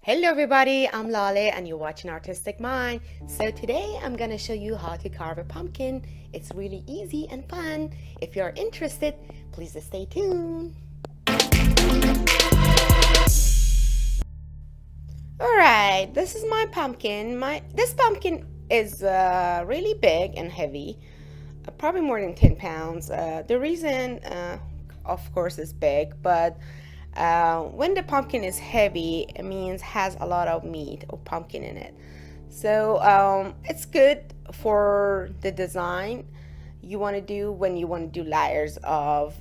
Hello everybody, I'm Lale and you're watching Artistic Mind. So today I'm gonna show you how to carve a pumpkin. It's really easy and fun. If you're interested, please stay tuned. Alright, this is my pumpkin. This pumpkin is really big and heavy, probably more than 10 pounds. The reason, of course, is big, but when the pumpkin is heavy, it means has a lot of meat or pumpkin in it. So it's good for the design you want to do when you want to do layers of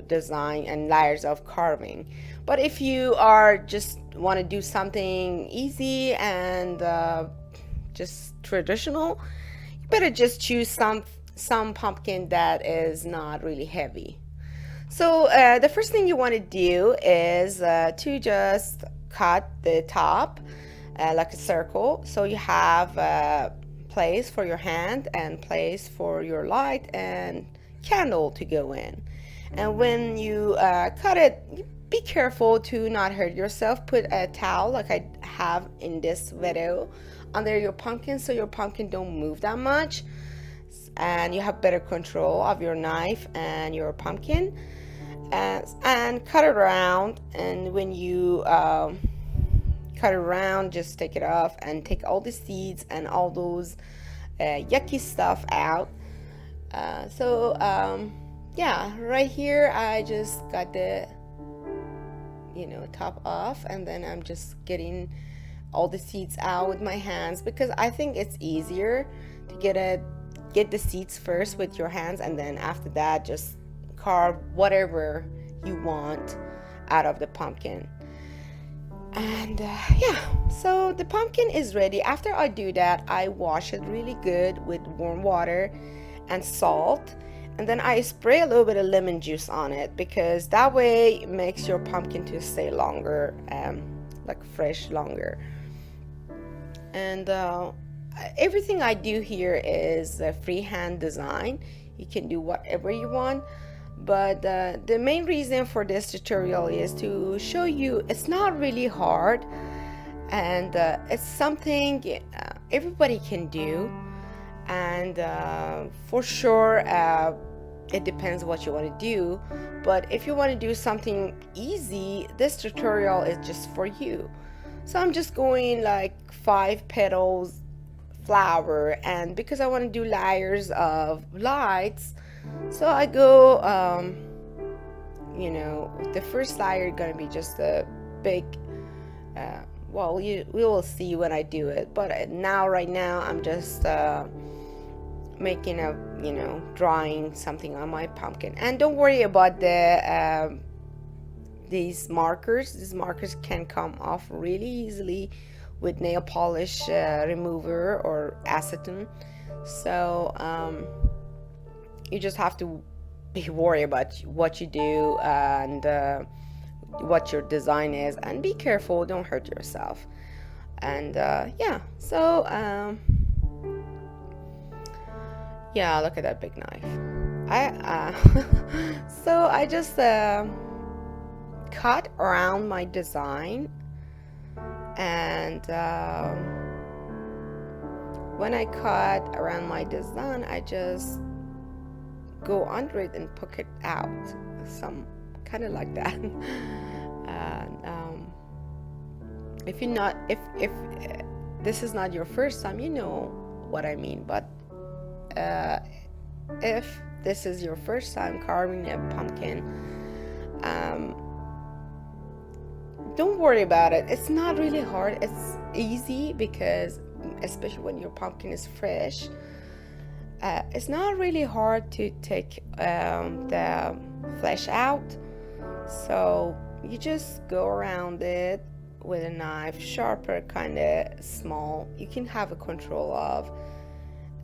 design and layers of carving. But if you are just want to do something easy and just traditional, you better just choose some pumpkin that is not really heavy. So the first thing you want to do is to just cut the top like a circle, so you have a place for your hand and place for your light and candle to go in. And when you cut it, be careful to not hurt yourself. Put a towel like I have in this video under your pumpkin so your pumpkin don't move that much and you have better control of your knife and your pumpkin. And cut it around, and when you cut it around, just take it off and take all the seeds and all those yucky stuff out. Yeah, right here I just got the top off, and then I'm just getting all the seeds out with my hands because I think it's easier to get the seeds first with your hands, and then after that just carve whatever you want out of the pumpkin. And yeah, so the pumpkin is ready. After I do that, I wash it really good with warm water and salt, and then I spray a little bit of lemon juice on it because that way it makes your pumpkin to stay longer, like fresh longer. And everything I do here is a freehand design. You can do whatever you want, but the main reason for this tutorial is to show you it's not really hard, and it's something everybody can do. And for sure it depends what you want to do, but if you want to do something easy, this tutorial is just for you. So I'm just going like 5 petals flower, and because I want to do layers of lights, so I go the first layer gonna be just a big well, we will see when I do it, but right now I'm just making a drawing something on my pumpkin. And don't worry about these markers can come off really easily with nail polish remover or acetone. So you just have to be worried about what you do and what your design is, and be careful, don't hurt yourself. And yeah, so yeah, look at that big knife. So I just cut around my design, and when I cut around my design, I just go under it and poke it out, some kind of like that. And if this is not your first time, you know what I mean, but if this is your first time carving a pumpkin, don't worry about it. It's not really hard. It's easy because, especially when your pumpkin is fresh, it's not really hard to take the flesh out. So you just go around it with a knife, sharper, kind of small, you can have a control of,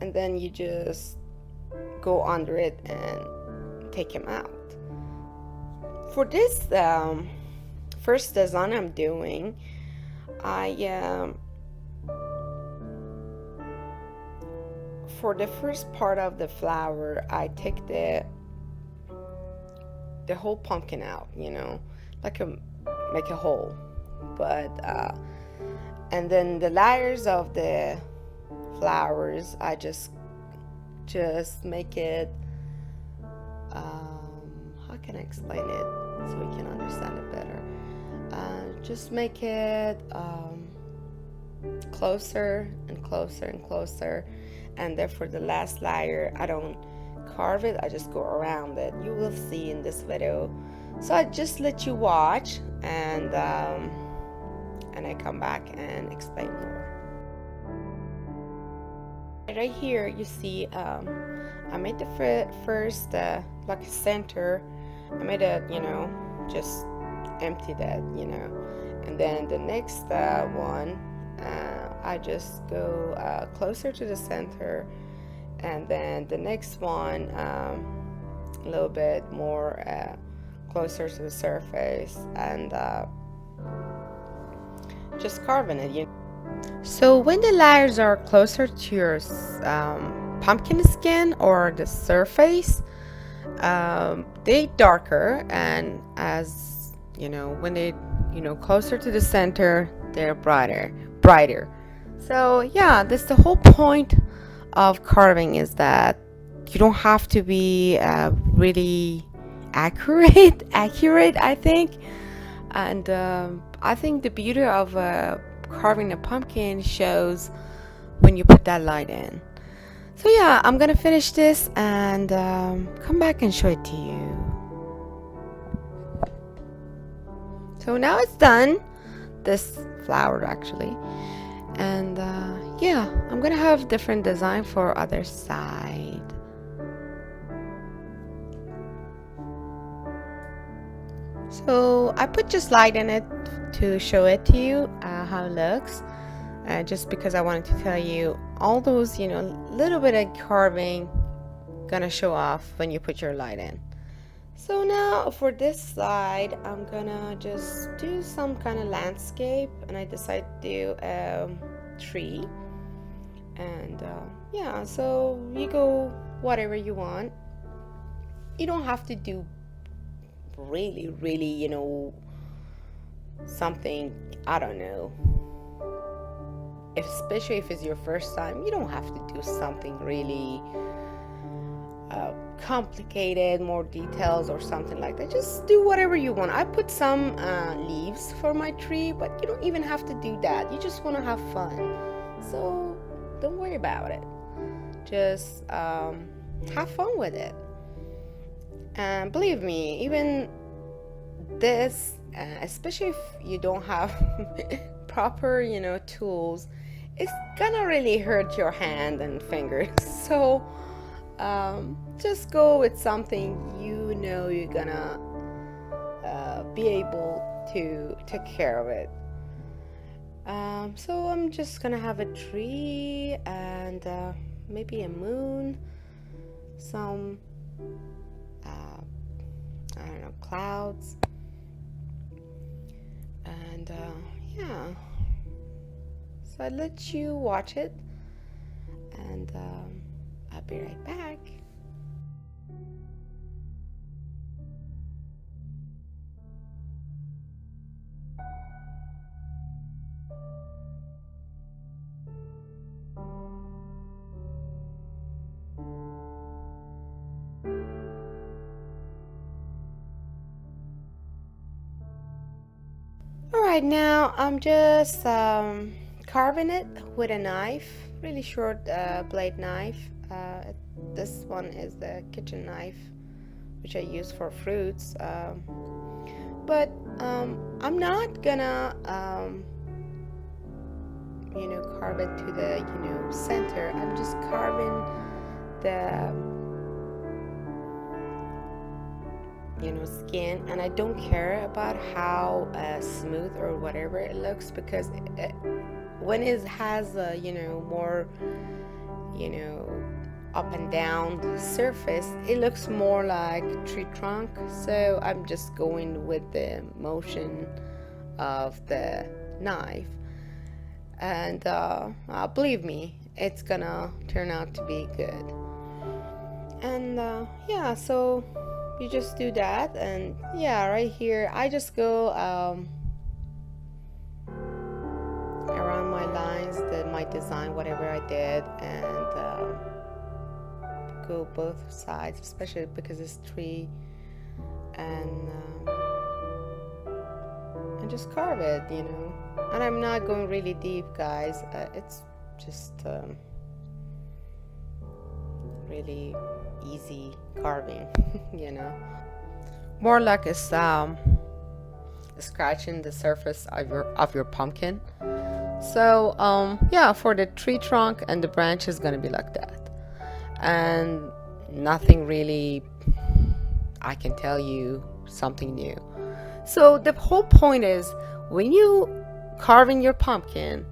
and then you just go under it and take him out. For this first design I'm doing, for the first part of the flower, I take the whole pumpkin out, like make a hole but and then the layers of the flowers, I just make it, how can I explain it so we can understand it better? Just make it closer and closer and closer, and therefore the last layer, I don't carve it, I just go around it. You will see in this video. So I just let you watch, and I come back and explain more. Right here you see I made the first like a center. I made it, just empty that, and then the next one, I just go closer to the center, and then the next one a little bit more closer to the surface, and just carving it. So when the layers are closer to your pumpkin skin or the surface, they darker, and as when they closer to the center, they're brighter. So yeah, that's the whole point of carving, is that you don't have to be really accurate I think. And I think the beauty of carving a pumpkin shows when you put that light in. So yeah, I'm gonna finish this and come back and show it to you. So now it's done, this flower actually, and yeah, I'm gonna have different design for other side. So I put just light in it to show it to you how it looks, just because I wanted to tell you all those little bit of carving gonna show off when you put your light in. So now for this side, I'm gonna just do some kind of landscape, and I decided to do a tree, and yeah, so you go whatever you want. You don't have to do really something, I don't know, especially if it's your first time. You don't have to do something really complicated, more details or something like that. Just do whatever you want. I put some leaves for my tree, but you don't even have to do that. You just want to have fun, so don't worry about it. Just have fun with it. And believe me, even this, especially if you don't have proper tools, it's gonna really hurt your hand and fingers. So just go with something you're gonna be able to take care of it. So I'm just gonna have a tree and maybe a moon, some I don't know, clouds, and yeah, so I let you watch it, and I'll be right back. Alright, now I'm just carving it with a knife, really short blade knife. This one is the kitchen knife, which I use for fruits. But I'm not gonna carve it to the center. I'm just carving the skin, and I don't care about how smooth or whatever it looks, because when it has a more up and down surface, it looks more like tree trunk. So I'm just going with the motion of the knife, and believe me, it's gonna turn out to be good. And yeah, so you just do that, and yeah, right here I just go my lines, my design, whatever I did, and go both sides, especially because it's tree, and just carve it, you know. And I'm not going really deep, guys. It's just really easy carving, you know. More like it's scratching the surface of your pumpkin. So yeah, for the tree trunk and the branch is gonna be like that, and nothing really I can tell you something new. So the whole point is, when you carving your pumpkin,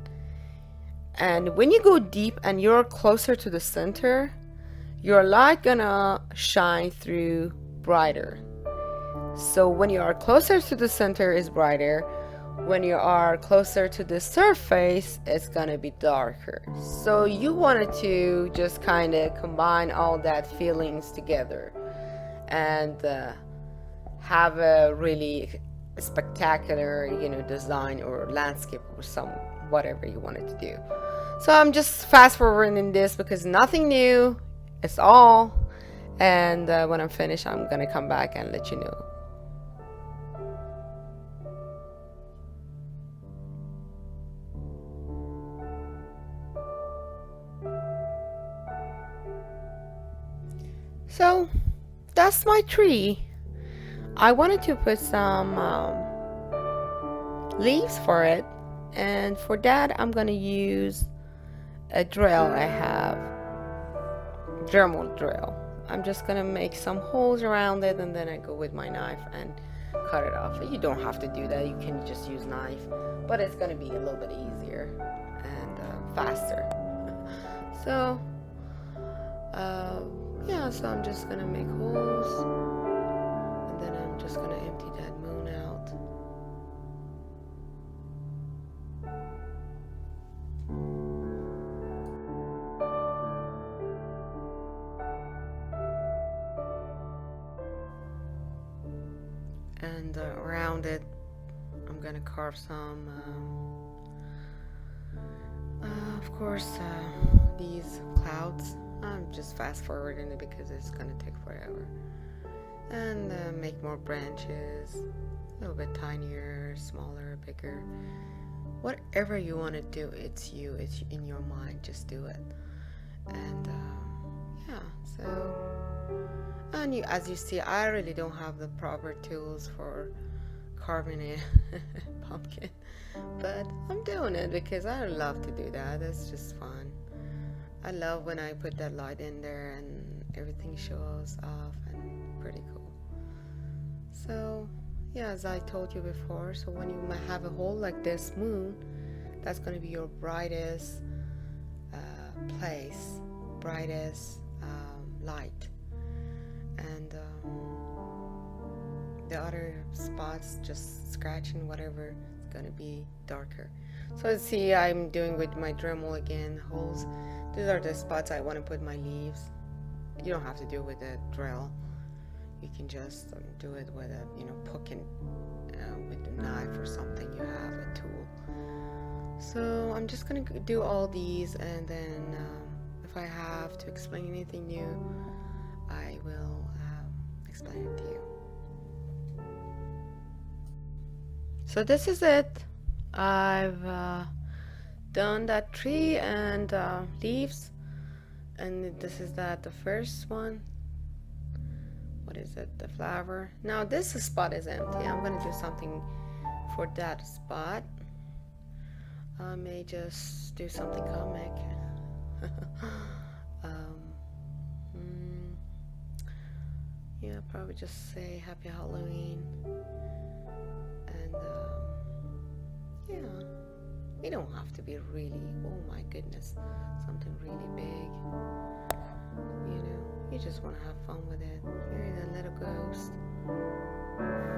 and when you go deep and you're closer to the center, your light gonna shine through brighter. So when you are closer to the center is brighter, when you are closer to the surface it's gonna be darker. So you wanted to just kind of combine all that feelings together and have a really spectacular, you know, design or landscape or some whatever you wanted to do. So I'm just fast forwarding this because nothing new, it's all, and when I'm finished I'm gonna come back and let you know. So that's my tree. I wanted to put some leaves for it, and for that I'm gonna use a drill I have, Dremel drill. I'm just gonna make some holes around it, and then I go with my knife and cut it off. You don't have to do that, you can just use knife, but it's gonna be a little bit easier and faster. So yeah, so I'm just gonna make holes, and then I'm just gonna empty that moon out. And around it I'm gonna carve some of course these clouds. I'm just fast forwarding it because it's gonna take forever. And make more branches, a little bit tinier, smaller, bigger, whatever you want to do. It's you, it's in your mind, just do it. And yeah, so, and as you see, I really don't have the proper tools for carving a pumpkin, but I'm doing it because I love to do that. It's just fun. I love when I put that light in there and everything shows off, and pretty cool. So yeah, as I told you before, so when you might have a hole like this moon, that's going to be your brightest place, brightest light, and the other spots just scratching whatever, it's going to be darker. So let's see, I'm doing with my Dremel again, holes. These are the spots I want to put my leaves. You don't have to do it with a drill. You can just do it with a, you know, poking with a knife or something. You have a tool. So I'm just gonna do all these, and then if I have to explain anything new, I will explain it to you. So this is it. I've done that tree and leaves, and this is the first one. What is it? The flower. Now this spot is empty. I'm gonna do something for that spot. I may just do something comic. Yeah, probably just say Happy Halloween, and yeah. You don't have to be really, oh my goodness, something really big. You know, you just want to have fun with it. You're the little ghost. I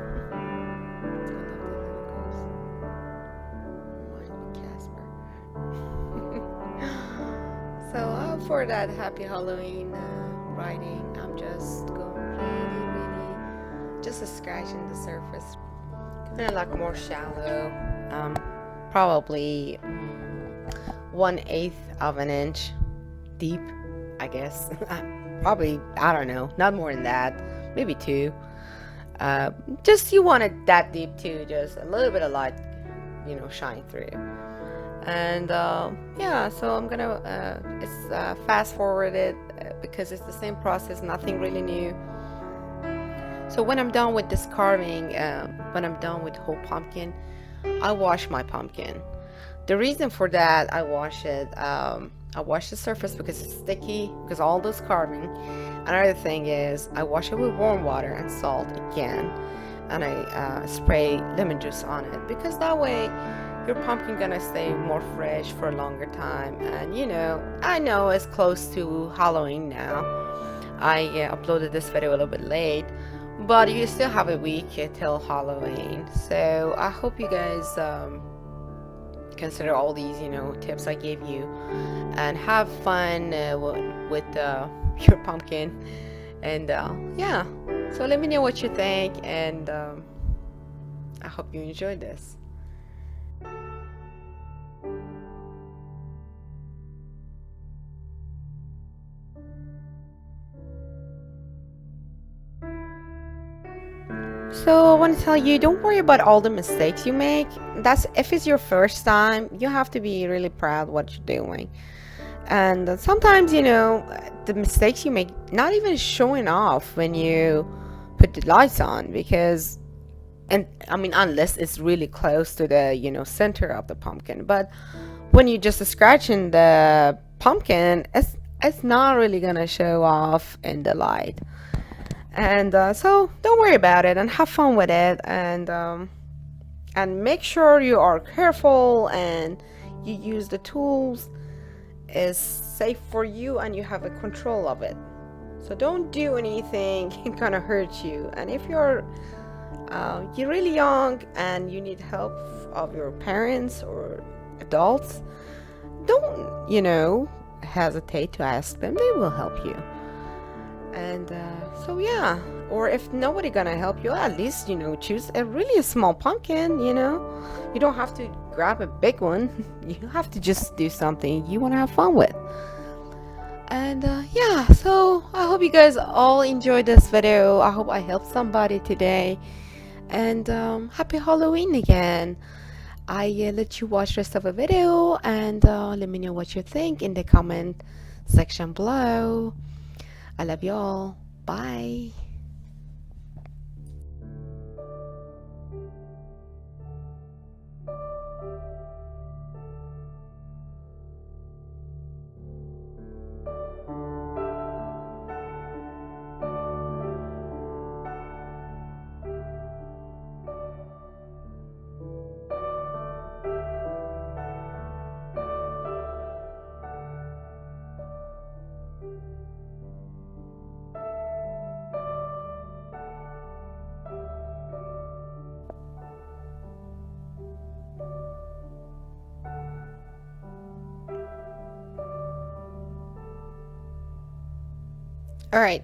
love the little ghost. Reminds me Casper. So for that Happy Halloween writing, I'm just going really, just scratching the surface. Kind of like more shallow. Probably 1/8 of an inch deep, I guess. Probably, I don't know, not more than that, maybe two. uh, just you want it that deep too, just a little bit of light, shine through. And yeah, so I'm gonna it's fast forwarded because it's the same process, nothing really new. So when I'm done with this carving, when I'm done with the whole pumpkin, I wash my pumpkin. The reason for that, I wash the surface because it's sticky, because all this carving. Another thing is I wash it with warm water and salt again, and I spray lemon juice on it, because that way your pumpkin gonna stay more fresh for a longer time. And I know it's close to Halloween now. I uploaded this video a little bit late, but you still have a week till Halloween. So I hope you guys consider all these tips I gave you, and have fun with your pumpkin. And yeah, so let me know what you think, and I hope you enjoyed this. So I want to tell you, don't worry about all the mistakes you make. That's if it's your first time, you have to be really proud of what you're doing. And sometimes, the mistakes you make, not even showing off when you put the lights on, because, and I mean, unless it's really close to the, center of the pumpkin. But when you're just scratching the pumpkin, it's not really gonna show off in the light. And so don't worry about it, and have fun with it. And make sure you are careful and you use the tools is safe for you, and you have a control of it. So don't do anything gonna hurt you. And if you're really young and you need help of your parents or adults, don't hesitate to ask them. They will help you. And so yeah, or if nobody gonna help you, at least choose a really small pumpkin. You don't have to grab a big one. You have to just do something you want to have fun with. And yeah, so I hope you guys all enjoyed this video. I hope I helped somebody today. And happy Halloween again. I let you watch the rest of the video, and let me know what you think in the comment section below. I love you all. Bye. All right,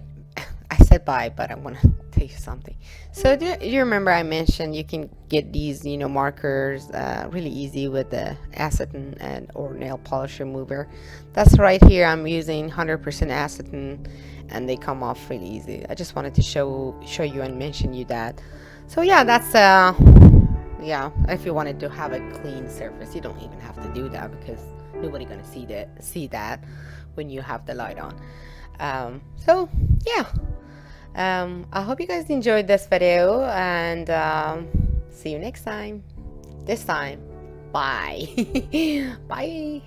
I said bye, but I want to tell you something. So do you remember I mentioned you can get these, markers really easy with the acetone and or nail polish remover. That's right here. I'm using 100% acetone, and they come off really easy. I just wanted to show you and mention you that. So yeah, that's yeah. If you wanted to have a clean surface, you don't even have to do that, because nobody gonna see that when you have the light on. So yeah, I hope you guys enjoyed this video, and see you next time. This time, bye. Bye.